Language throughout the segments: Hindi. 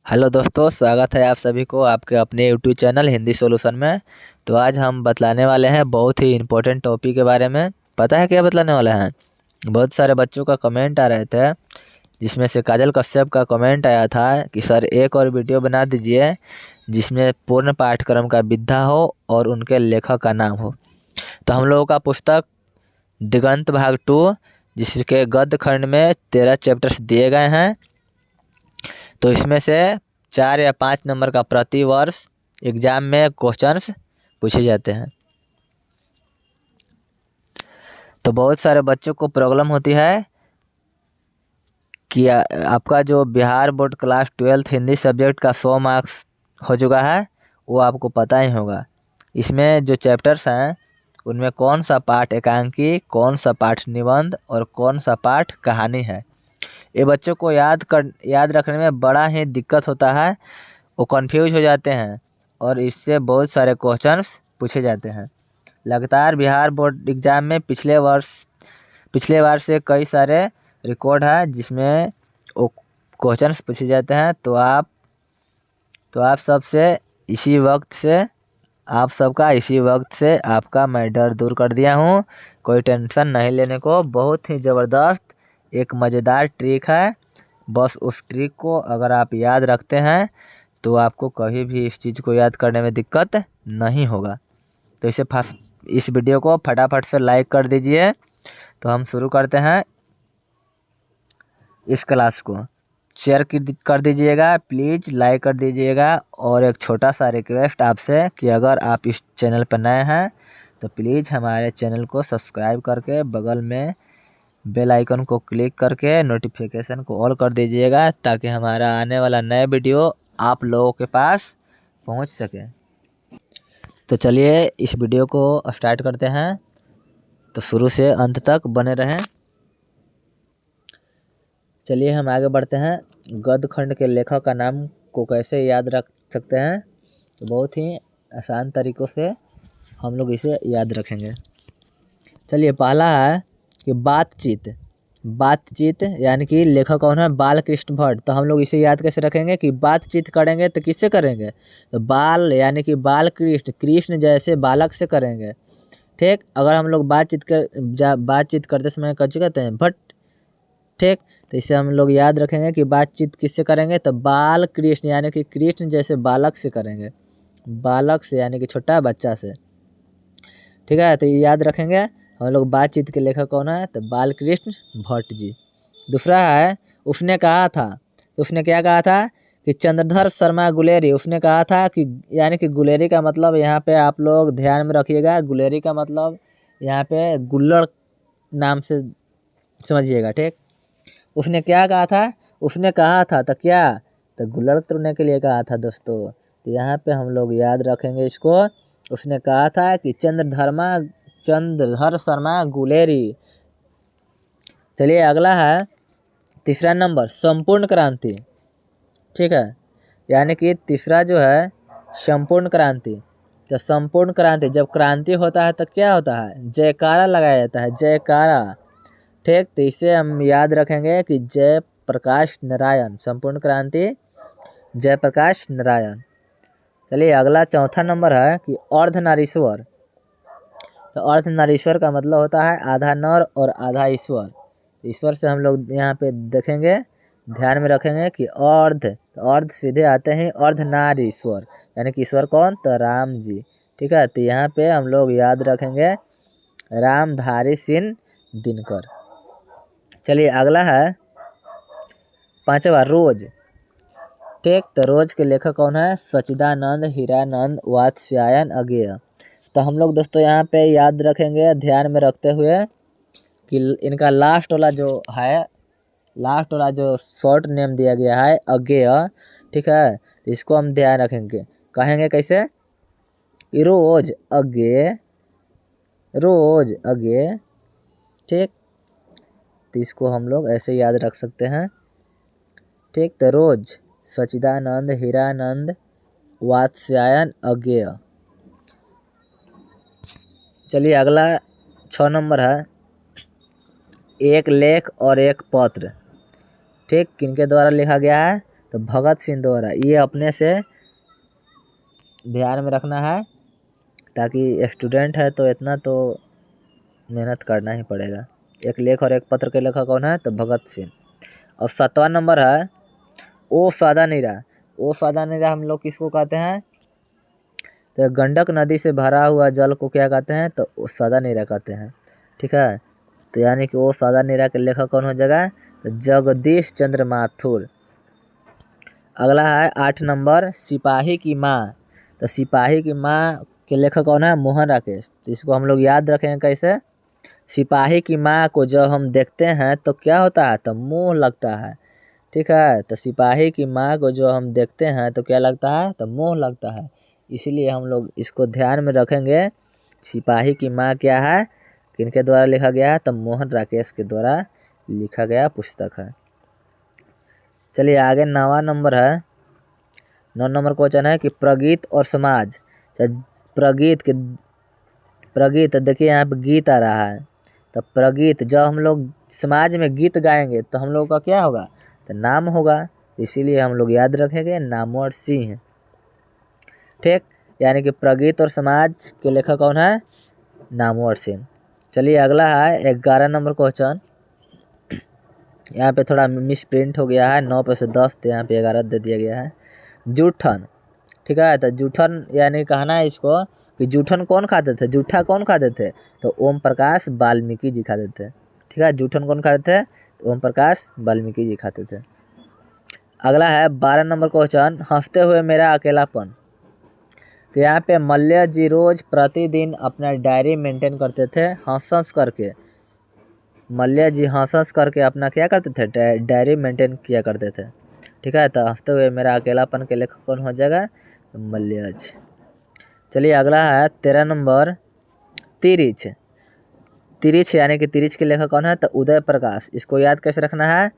हेलो दोस्तों, स्वागत है आप सभी को आपके अपने यूट्यूब चैनल हिंदी सॉल्यूशन में। तो आज हम बतलाने वाले हैं बहुत ही इम्पोर्टेंट टॉपिक के बारे में। पता है क्या बतलाने वाले हैं? बहुत सारे बच्चों का कमेंट आ रहे थे, जिसमें से काजल कश्यप का कमेंट आया था कि सर एक और वीडियो बना दीजिए जिसमें पूर्ण पाठ्यक्रम का विधा हो और उनके लेखक का नाम हो। तो हम लोगों का पुस्तक दिगंत भाग 2, जिसके गद्य खंड में 13 चैप्टर्स दिए गए हैं। तो इसमें से 4 या 5 नंबर का प्रति वर्ष एग्जाम में क्वेश्चंस पूछे जाते हैं। तो बहुत सारे बच्चों को प्रॉब्लम होती है कि आपका जो Bihar board class 12 Hindi subject का 100 मार्क्स हो चुका है, वो आपको पता ही होगा। इसमें जो चैप्टर्स हैं उनमें कौन सा पाठ एकांकी, कौन सा पाठ निबंध और कौन सा पाठ कहानी है। ये बच्चों को याद रखने में बड़ा ही दिक्कत होता है। वो कंफ्यूज हो जाते हैं और इससे बहुत सारे क्वेश्चंस पूछे जाते हैं। लगातार बिहार बोर्ड एग्ज़ाम में पिछले बार से कई सारे रिकॉर्ड है जिसमें वो क्वेश्चंस पूछे जाते हैं। तो आप इसी वक्त से आपका मैं डर दूर कर दिया हूँ। कोई टेंशन नहीं लेने को। बहुत ही ज़बरदस्त एक मज़ेदार ट्रिक है। बस उस ट्रिक को अगर आप याद रखते हैं तो आपको कभी भी इस चीज़ को याद करने में दिक्कत नहीं होगा। तो इस वीडियो को फटाफट से लाइक कर दीजिए। तो हम शुरू करते हैं इस क्लास को। शेयर कर दीजिएगा, प्लीज़ लाइक कर दीजिएगा। और एक छोटा सा रिक्वेस्ट आपसे कि अगर आप इस चैनल पर नए हैं तो प्लीज़ हमारे चैनल को सब्सक्राइब करके बगल में बेल आइकन को क्लिक करके नोटिफिकेशन को ऑल कर दीजिएगा, ताकि हमारा आने वाला नया वीडियो आप लोगों के पास पहुंच सके। तो चलिए इस वीडियो को स्टार्ट करते हैं। तो शुरू से अंत तक बने रहें। चलिए हम आगे बढ़ते हैं। गद्य खंड के लेखक का नाम को कैसे याद रख सकते हैं? तो बहुत ही आसान तरीक़ों से हम लोग इसे याद रखेंगे। चलिए पहला है कि बातचीत यानी कि लेखक कौन है? बालकृष्ण भट्ट। तो हम लोग इसे याद कैसे रखेंगे कि बातचीत करेंगे तो किससे करेंगे? तो बाल यानी कि बालकृष्ण, कृष्ण जैसे बालक से करेंगे। ठीक, अगर हम लोग बातचीत करते समय कौन कहते हैं? भट्ट। ठीक, तो इसे हम लोग याद रखेंगे कि बातचीत किससे करेंगे? तो बाल कृष्ण यानी कि कृष्ण जैसे बालक से करेंगे। बालक से यानी कि छोटा बच्चा से। ठीक है, तो ये याद रखेंगे। हम लोग बातचीत के लेखक कौन है? तो बालकृष्ण भट्ट जी। दूसरा है उसने कहा था। तो उसने क्या कहा था? कि चंद्रधर शर्मा गुलेरी। उसने कहा था कि यानी कि गुलेरी का मतलब यहाँ पे आप लोग ध्यान में रखिएगा। गुलेरी का मतलब यहाँ पे गुल्लड़ नाम से समझिएगा। ठीक, उसने क्या कहा था? उसने कहा था तो क्या? तो गुल्लड़ तोड़ने के लिए कहा था दोस्तों। तो यहाँ पे हम लोग याद रखेंगे इसको। उसने कहा था कि चंद्रधर शर्मा गुलेरी। चलिए अगला है तीसरा नंबर, संपूर्ण क्रांति। ठीक है, यानी कि तीसरा जो है संपूर्ण क्रांति। तो संपूर्ण क्रांति, जब क्रांति होता है तो क्या होता है? जयकारा लगाया जाता है, जयकारा। ठीक, तो इसे हम याद रखेंगे कि जयप्रकाश नारायण। संपूर्ण क्रांति जयप्रकाश नारायण। चलिए अगला चौथा नंबर है कि अर्धनारीश्वर। तो अर्धनारीश्वर का मतलब होता है आधा नर और आधा ईश्वर। ईश्वर से हम लोग यहाँ पे देखेंगे, ध्यान में रखेंगे कि अर्ध सीधे आते हैं अर्धनारीश्वर, यानी कि ईश्वर कौन? तो राम जी। ठीक है, तो यहाँ पे हम लोग याद रखेंगे रामधारी सिंह दिनकर। चलिए अगला है पांचवा, रोज। ठीक, तो रोज के लेखक कौन है? सच्चिदानंद हीरानंद वात्स्यायन अगेय। तो हम लोग दोस्तों यहाँ पे याद रखेंगे ध्यान में रखते हुए कि इनका लास्ट वाला जो शॉर्ट नेम दिया गया है अगेय। ठीक है, तो इसको हम ध्यान रखेंगे। कहेंगे कैसे? रोज अगे। ठीक, तो इसको हम लोग ऐसे याद रख सकते हैं। ठीक, तो रोज सच्चिदानंद हीरानंद वात्स्यायन अगेय। चलिए अगला 6 नंबर है एक लेख और एक पत्र। ठीक, किनके द्वारा लिखा गया है? तो भगत सिंह द्वारा, ये अपने से ध्यान में रखना है, ताकि स्टूडेंट है तो इतना तो मेहनत करना ही पड़ेगा। एक लेख और एक पत्र के लेखक कौन है? तो भगत सिंह। और 7वां नंबर है ओ सादा नीरा। ओ सादा नीरा हम लोग किसको कहते हैं? तो गंडक नदी से भरा हुआ जल को क्या कहते हैं? तो ओ सादा नीरा कहते हैं। ठीक है, तो यानी कि ओ सादा नीरा के लेखक कौन हो जाएगा? तो जगदीश चंद्र माथुर। अगला है 8 नंबर सिपाही की माँ। तो सिपाही की माँ के लेखक कौन है? मोहन राकेश। तो इसको हम लोग याद रखेंगे कैसे? सिपाही की माँ को जब हम देखते हैं तो क्या होता है? तो मोह लगता है। ठीक है, तो सिपाही की माँ को जो हम देखते हैं तो क्या लगता है? तो मोह लगता है। इसीलिए हम लोग इसको ध्यान में रखेंगे। सिपाही की माँ क्या है, किनके द्वारा लिखा गया है? तो मोहन राकेश के द्वारा लिखा गया पुस्तक है। चलिए आगे 9वां नंबर है। 9 नंबर क्वेश्चन है कि प्रगीत और समाज। प्रगीत देखिए यहाँ पे गीत आ रहा है। तो प्रगीत, जब हम लोग समाज में गीत गाएंगे तो हम लोग का क्या होगा? तो नाम होगा। इसीलिए हम लोग याद रखेंगे नामवर सिंह। ठीक, यानी कि प्रगीत और समाज के लेखक कौन है? नामवर सिंह। चलिए अगला है 11 नंबर क्वेश्चन। यहाँ पे थोड़ा मिस प्रिंट हो गया है, 9 पे से 10 तो यहाँ पे 11 दे दिया गया है। जूठन। ठीक है, तो जूठन यानी कहना है इसको कि जूठन कौन खाते थे? जूठा कौन खाते थे? तो ओम प्रकाश वाल्मीकि जी खाते थे। ठीक है, जूठन कौन खाते थे? तो ओम प्रकाश वाल्मीकि जी खाते थे। अगला है 12 नंबर क्वेश्चन, हंसते हुए मेरा अकेलापन। तो यहाँ पे मल्य जी रोज प्रतिदिन अपना डायरी मेंटेन करते थे हंस हंस करके। मल्य जी हंस हंस करके अपना क्या करते थे? डायरी मेंटेन किया करते थे। ठीक है, तो हंसते हुए मेरा अकेलापन के लेखक कौन हो जाएगा? तो मल्य जी। चलिए अगला है 13 नंबर तिरिच। तिरिच यानी कि तिरिच के लेखक कौन है? तो उदय प्रकाश। इसको याद कैसे रखना है?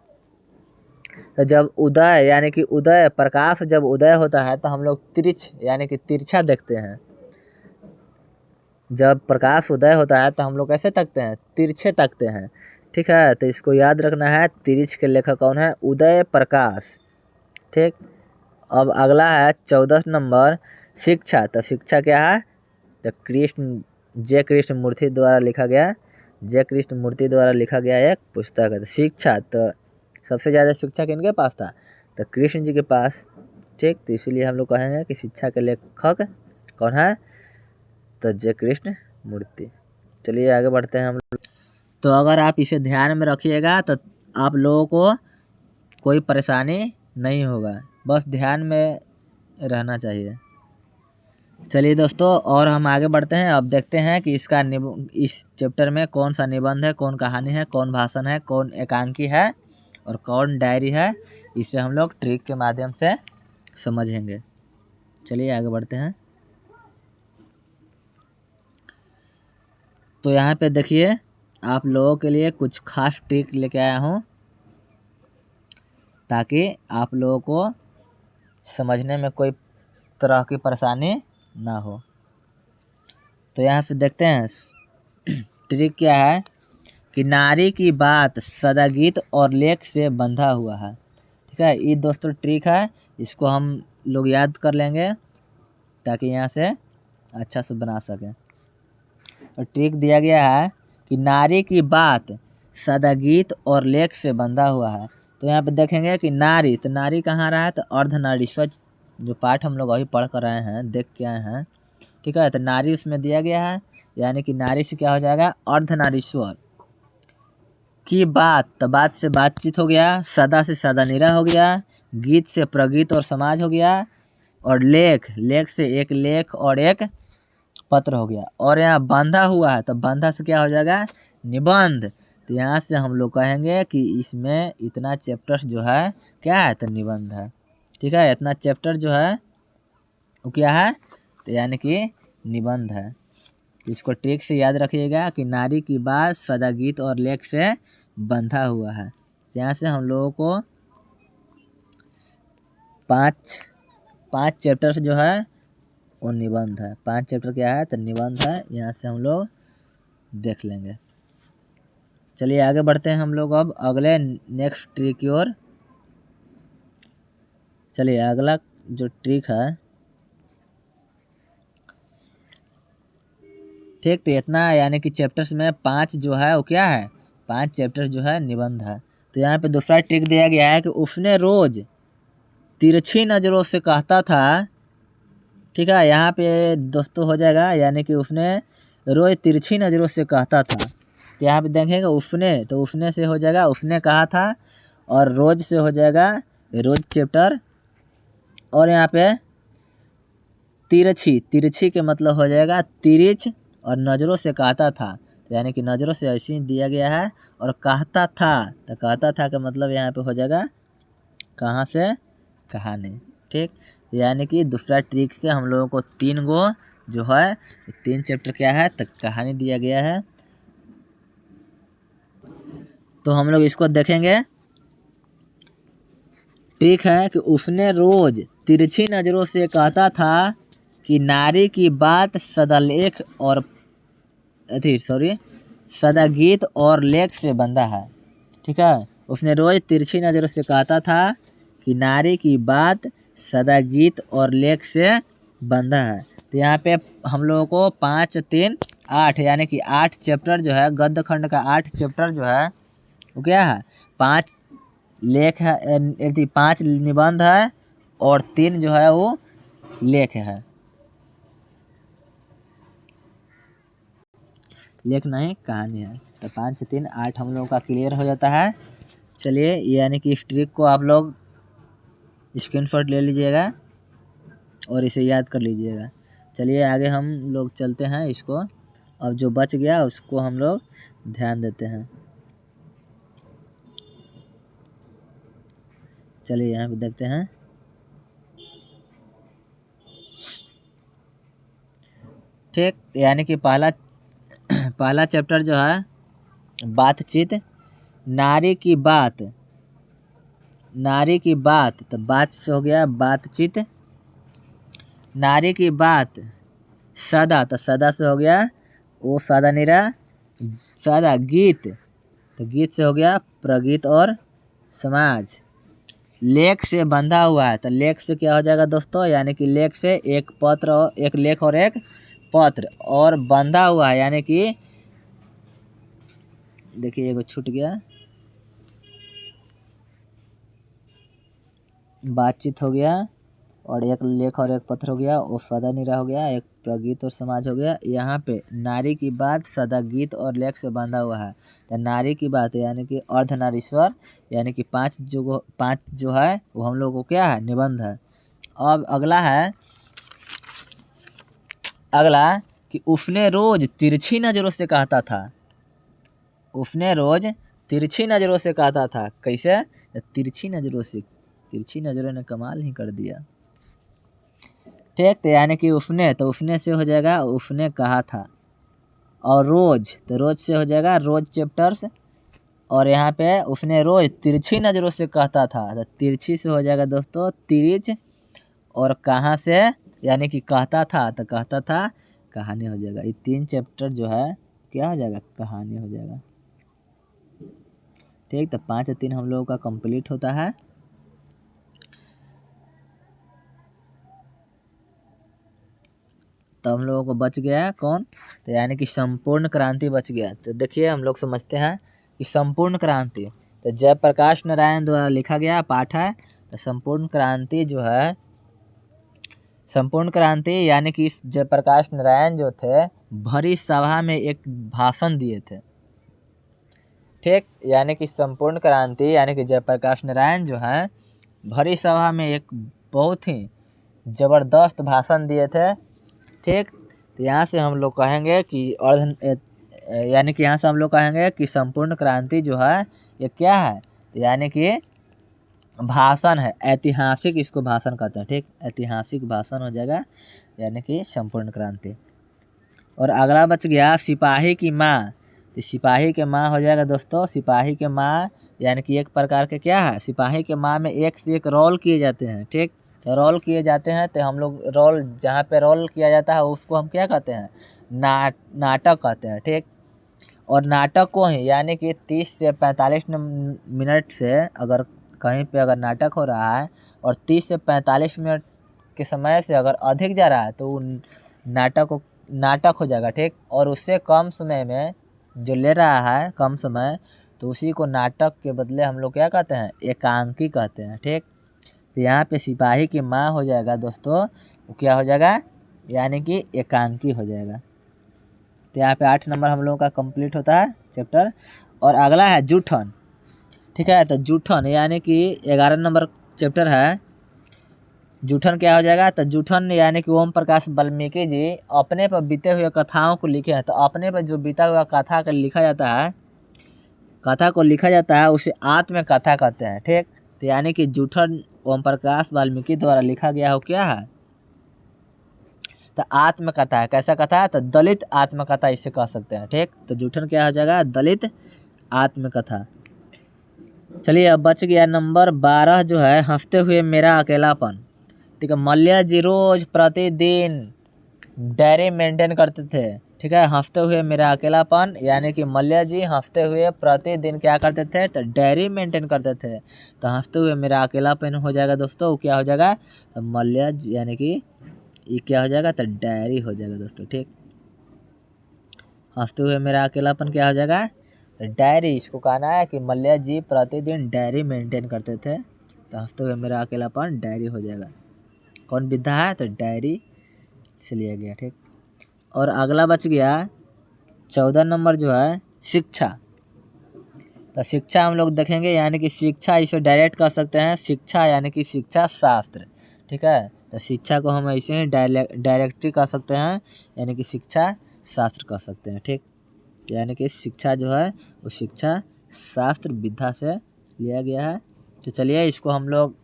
तो जब उदय यानी कि उदय प्रकाश जब उदय होता है तो हम लोग तिरिच यानी कि तिरछा देखते हैं। जब प्रकाश उदय होता है तो हम लोग कैसे तकते हैं? तिरछे तकते हैं। ठीक है, तो इसको याद रखना है। तिरिच के लेखक कौन है? उदय प्रकाश। ठीक, अब अगला है 14 नंबर शिक्षा। तो शिक्षा क्या है? तो कृष्ण मूर्ति द्वारा लिखा गया, जय कृष्ण मूर्ति द्वारा लिखा गया एक पुस्तक है। तो शिक्षा, तो सबसे ज़्यादा शिक्षा किनके पास था? तो कृष्ण जी के पास। ठीक, तो इसीलिए हम लोग कहेंगे कि शिक्षा के लेखक कौन है? तो जय कृष्ण मूर्ति। चलिए आगे बढ़ते हैं हम लोग। तो अगर आप इसे ध्यान में रखिएगा तो आप लोगों को कोई परेशानी नहीं होगा, बस ध्यान में रहना चाहिए। चलिए दोस्तों, और हम आगे बढ़ते हैं। अब देखते हैं कि इस चैप्टर में कौन सा निबंध है, कौन कहानी है, कौन भाषण है, कौन एकांकी है और कौन डायरी है। इसे हम लोग ट्रिक के माध्यम से समझेंगे। चलिए आगे बढ़ते हैं। तो यहाँ पे देखिए, आप लोगों के लिए कुछ खास ट्रिक लेके आया हूँ ताकि आप लोगों को समझने में कोई तरह की परेशानी ना हो। तो यहाँ से देखते हैं ट्रिक क्या है कि नारी की बात सदागीत और लेख से बंधा हुआ है। ठीक है, ये दोस्तों ट्रिक है, इसको हम लोग याद कर लेंगे ताकि यहाँ से अच्छा से बना सकें। और ट्रिक दिया गया है कि नारी की बात सदागीत और लेख से बंधा हुआ है। तो यहाँ पे देखेंगे कि नारी, तो नारी कहाँ रहा है? तो अर्धनारीश्वर, जो पाठ हम लोग अभी पढ़ कर आए हैं, देख के आए हैं। ठीक है, तो नारी उसमें दिया गया है, यानी कि नारी से क्या हो जाएगा? अर्धनारीश्वर की बात, तो बात से बातचीत हो गया, सदा से सदा निरा हो गया, गीत से प्रगीत और समाज हो गया, और लेख से एक लेख और एक पत्र हो गया। और यहाँ बंधा हुआ है, तो बंधा से क्या हो जाएगा? निबंध। तो यहाँ से हम लोग कहेंगे कि इसमें इतना चैप्टर जो है क्या है? तो निबंध है। ठीक है, इतना चैप्टर जो है वो क्या है? तो यानी कि निबंध है। इसको ट्रिक से याद रखिएगा कि नारी की बात सदागीत और लेख से बंधा हुआ है। यहाँ से हम लोगों को पाँच चैप्टर जो है वो निबंध है। 5 चैप्टर क्या है? तो निबंध है। यहाँ से हम लोग देख लेंगे। चलिए आगे बढ़ते हैं हम लोग अब अगले नेक्स्ट ट्रिक की ओर। चलिए अगला जो ट्रिक है, ठीक, तो इतना यानी कि चैप्टर्स में 5 जो है वो क्या है, 5 चैप्टर जो है निबंध है। तो यहाँ पे दूसरा ट्रिक दिया गया है कि उसने रोज तिरछी नज़रों से कहता था, ठीक है, यहाँ पे दोस्तों हो जाएगा यानी कि उसने रोज तिरछी नज़रों से कहता था। तो यहाँ पे देखेंगे उसने, तो उसने से हो जाएगा उसने कहा था, और रोज से हो जाएगा रोज चैप्टर, और यहाँ पे तिरछी, तिरछी के मतलब हो जाएगा तिरछ, और नज़रों से कहता था, तो यानी कि नज़रों से ऐसे ही दिया गया है। और कहता था, तो कहता था का मतलब यहाँ पे हो जाएगा कहाँ से, कहानी, ठीक। यानी कि दूसरा ट्रिक से हम लोगों को 3 गो जो है 3 चैप्टर क्या है, तो कहानी दिया गया है। तो हम लोग इसको देखेंगे। ठीक है कि उसने रोज तिरछी नज़रों से कहता था कि नारी की बात सदालेख और सदागीत और लेख से बंधा है। ठीक है, उसने रोज तिरछी नज़रों से कहता था कि नारी की बात सदागीत और लेख से बंधा है। तो यहाँ पे हम लोगों को 5, 3, 8 यानी कि 8 चैप्टर जो है, गद्य खंड का 8 चैप्टर जो है वो क्या है, 5 लेख है, 5 निबंध है, और 3 जो है वो लेख है, लेख नहीं कहानी है। तो 5, 3, 8 हम लोगों का क्लियर हो जाता है। चलिए यानी कि इस ट्रिक को आप लोग स्क्रीनशॉट ले लीजिएगा और इसे याद कर लीजिएगा। चलिए आगे हम लोग चलते हैं इसको, अब जो बच गया उसको हम लोग ध्यान देते हैं। चलिए यहाँ पे देखते हैं। ठीक, यानी कि पहला चैप्टर जो है बातचीत, नारी की बात, नारी की बात, तो बात से हो गया बातचीत, नारी की बात, सदा, तो सदा से हो गया वो सदा निरा, सदा गीत, तो गीत से हो गया प्रगीत और समाज, लेख से बंधा हुआ है, तो लेख से क्या हो जाएगा दोस्तों, यानी कि लेख से एक पत्र और एक लेख और एक पत्र, और बंधा हुआ है यानी कि देखिए एगो छूट गया, बातचीत हो गया, और एक लेख और एक पत्र हो गया, वो सदा निरा हो गया, एक प्रगीत और समाज हो गया। यहाँ पे नारी की बात सदा गीत और लेख से बंधा हुआ है, तो नारी की बात यानी कि अर्धनारीश्वर, यानी कि 5 जो है वो हम लोग को क्या है, निबंध है। अब अगला है, अगला कि उसने रोज तिरछी नज़रों से कहता था, उसने रोज तिरछी नज़रों से कहता था, कैसे, तिरछी नज़रों से, तिरछी नज़रों ने कमाल ही कर दिया। ठीक, तो यानी कि उसने, तो उसने से हो जाएगा उसने कहा था, और रोज, तो रोज से हो जाएगा रोज चैप्टर्स, और यहाँ पे उसने रोज तिरछी नज़रों से कहता था, तो तिरछी से हो जाएगा दोस्तों तिरछ, और कहाँ से यानी कि कहता था, तो कहता था कहानी हो जाएगा। ये 3 चैप्टर जो है क्या हो जाएगा, कहानी हो जाएगा। ठीक, तो 5 3 हम लोगों का कंप्लीट होता है। तो हम लोगों को बच गया कौन, तो यानी कि संपूर्ण क्रांति बच गया। तो देखिए हम लोग समझते हैं कि संपूर्ण क्रांति, तो जयप्रकाश नारायण द्वारा लिखा गया पाठ है। तो संपूर्ण क्रांति जो है, संपूर्ण क्रांति यानी कि जयप्रकाश नारायण जो थे भरी सभा में एक भाषण दिए थे। ठीक, यानी कि संपूर्ण क्रांति यानी कि जयप्रकाश नारायण जो है भरी सभा में एक बहुत ही ज़बरदस्त भाषण दिए थे। ठीक, तो यहाँ से हम लोग कहेंगे कि यानी कि यहाँ से हम लोग कहेंगे कि संपूर्ण क्रांति जो है ये क्या है, यानी कि भाषण है, ऐतिहासिक इसको भाषण कहते हैं। ठीक, ऐतिहासिक भाषण हो जाएगा यानी कि संपूर्ण क्रांति। और अगला बच गया सिपाही की माँ, तो सिपाही के माँ हो जाएगा दोस्तों, सिपाही के माँ यानी कि एक प्रकार के क्या है, सिपाही के माँ में एक से एक रोल किए जाते हैं। ठीक, तो रोल किए जाते हैं, तो हम लोग रोल जहाँ पे रोल किया जाता है उसको हम क्या कहते हैं, नाटक कहते हैं। ठीक, और नाटक को ही यानी कि 30 से 45 मिनट से अगर कहीं पे अगर नाटक हो रहा है और 30 से 45 मिनट के समय से अगर अधिक जा रहा है तो वो नाटक हो जाएगा, ठीक। और उससे कम समय में जो ले रहा है कम समय, तो उसी को नाटक के बदले हम लोग क्या कहते हैं, एकांकी कहते हैं, ठीक। तो यहाँ पे सिपाही की माँ हो जाएगा दोस्तों, वो क्या हो जाएगा, यानी कि एकांकी हो जाएगा। तो यहाँ पे 8 नंबर हम लोगों का कंप्लीट होता है चैप्टर। और अगला है जूठन, ठीक है। तो जूठन यानी कि 11 नंबर चैप्टर है। जूठन क्या हो जाएगा, तो जूठन यानी कि ओम प्रकाश वाल्मीकि जी अपने पर बीते हुए कथाओं को लिखे हैं। तो अपने पर जो बीता हुआ कथा को लिखा जाता है उसे आत्मकथा कहते हैं, ठीक। तो यानी कि जूठन ओम प्रकाश वाल्मीकि द्वारा लिखा गया हो क्या है, तो आत्मकथा है। कैसा कथा है, तो दलित आत्मकथा इसे कह सकते हैं, ठीक। तो जूठन क्या हो जाएगा, दलित आत्मकथा। चलिए अब बच गया नंबर 12 जो है हंसते हुए मेरा अकेलापन, ठीक है। मल्लिया जी रोज प्रतिदिन डायरी मेंटेन करते थे, ठीक है। हंसते हुए मेरा अकेलापन यानी कि मल्लिया जी हंसते हुए प्रतिदिन क्या करते थे, तो डायरी मेंटेन करते थे। तो हंसते हुए मेरा अकेलापन हो जाएगा दोस्तों, वो क्या हो जाएगा, तो मल्लिया जी यानी कि ये क्या हो जाएगा, तो डायरी हो जाएगा दोस्तों, ठीक। हंसते हुए मेरा अकेलापन क्या हो जाएगा, तो डायरी। इसको कहना है कि मल्लिया जी प्रतिदिन डायरी मेंटेन करते थे। तो हंसते हुए मेरा अकेलापन डायरी हो जाएगा। कौन विधा है, तो डायरी से लिया गया, ठीक। और अगला बच गया 14 नंबर जो है शिक्षा। तो शिक्षा हम लोग देखेंगे यानी कि शिक्षा इसे डायरेक्ट कह सकते हैं, शिक्षा यानी कि शिक्षा शास्त्र, ठीक है। तो शिक्षा को हम ऐसे ही डायरेक्टली कह सकते हैं, यानी कि शिक्षा शास्त्र कह सकते हैं, ठीक। यानी कि शिक्षा जो है वो शिक्षा शास्त्र विधा से लिया गया है। तो चलिए इसको हम लोग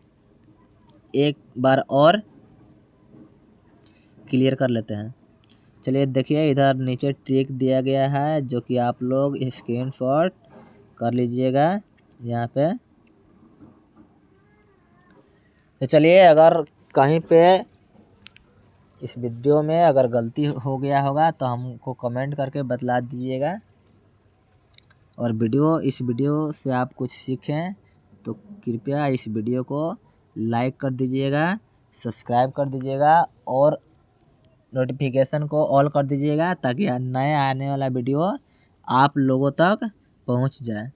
एक बार और क्लियर कर लेते हैं। चलिए देखिए इधर नीचे ट्रिक दिया गया है जो कि आप लोग स्क्रीनशॉट कर लीजिएगा यहाँ पे। तो चलिए अगर कहीं पे इस वीडियो में अगर गलती हो गया होगा तो हमको कमेंट करके बतला दीजिएगा। और इस वीडियो से आप कुछ सीखें तो कृपया इस वीडियो को लाइक कर दीजिएगा, सब्सक्राइब कर दीजिएगा और नोटिफिकेशन को ऑल कर दीजिएगा ताकि नया आने वाला वीडियो आप लोगों तक पहुंच जाए।